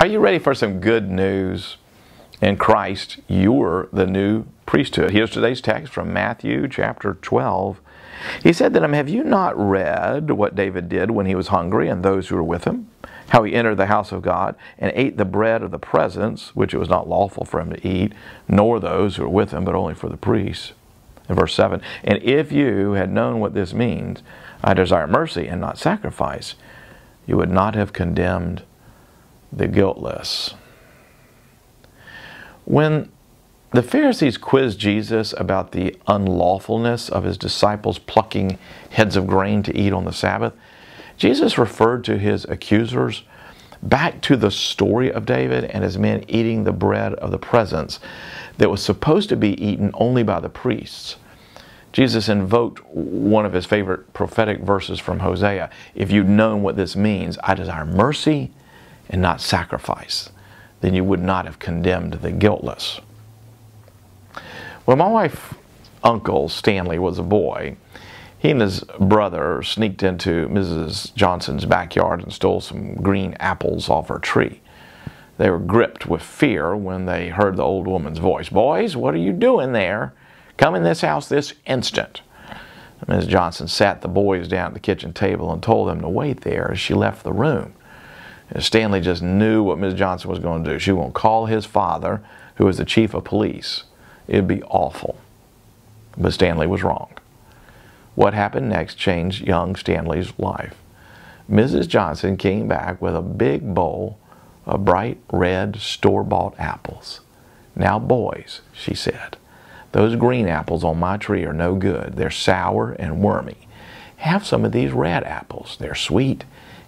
Are you ready for some good news? In Christ, you're the new priesthood. Here's today's text from Matthew chapter 12. He said to them, "Have you not read what David did when he was hungry and those who were with him? How he entered the house of God and ate the bread of the presence, which it was not lawful for him to eat, nor those who were with him, but only for the priests." In verse 7, "And if you had known what this means, I desire mercy and not sacrifice, you would not have condemned the guiltless." When the Pharisees quizzed Jesus about the unlawfulness of his disciples plucking heads of grain to eat on the Sabbath, Jesus referred to his accusers back to the story of David and his men eating the bread of the presence that was supposed to be eaten only by the priests. Jesus invoked one of his favorite prophetic verses from Hosea. "If you'd known what this means, I desire mercy and not sacrifice, then you would not have condemned the guiltless." When my wife's uncle Stanley was a boy, he and his brother sneaked into Mrs. Johnson's backyard and stole some green apples off her tree. They were gripped with fear when they heard the old woman's voice. "Boys, what are you doing there? Come in this house this instant." Mrs. Johnson sat the boys down at the kitchen table and told them to wait there as she left the room. Stanley just knew what Ms. Johnson was going to do. She was going to call his father, who was the chief of police. It would be awful. But Stanley was wrong. What happened next changed young Stanley's life. Mrs. Johnson came back with a big bowl of bright red store-bought apples. "Now, boys," she said, "those green apples on my tree are no good. They're sour and wormy. Have some of these red apples. They're sweet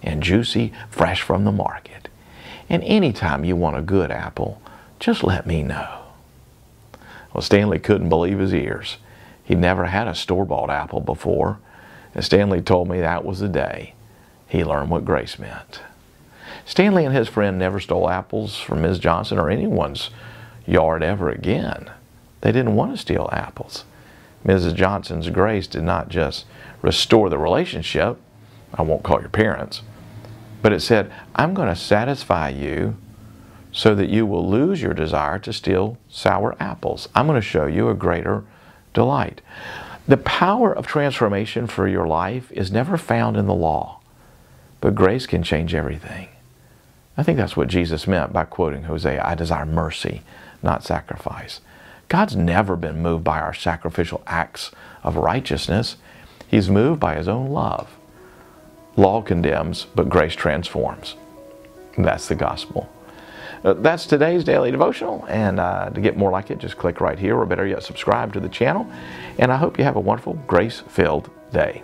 and juicy, fresh from the market. And anytime you want a good apple, just let me know." Well, Stanley couldn't believe his ears. He'd never had a store-bought apple before, and Stanley told me that was the day he learned what grace meant. Stanley and his friend never stole apples from Ms. Johnson or anyone's yard ever again. They didn't want to steal apples. Mrs. Johnson's grace did not just restore the relationship, I won't call your parents, but it said, "I'm going to satisfy you so that you will lose your desire to steal sour apples. I'm going to show you a greater delight." The power of transformation for your life is never found in the law, but grace can change everything. I think that's what Jesus meant by quoting Hosea, "I desire mercy, not sacrifice." God's never been moved by our sacrificial acts of righteousness. He's moved by His own love. Law condemns, but grace transforms. That's the gospel. That's today's daily devotional, and to get more like it, just click right here, or better yet, subscribe to the channel. And I hope you have a wonderful, grace-filled day.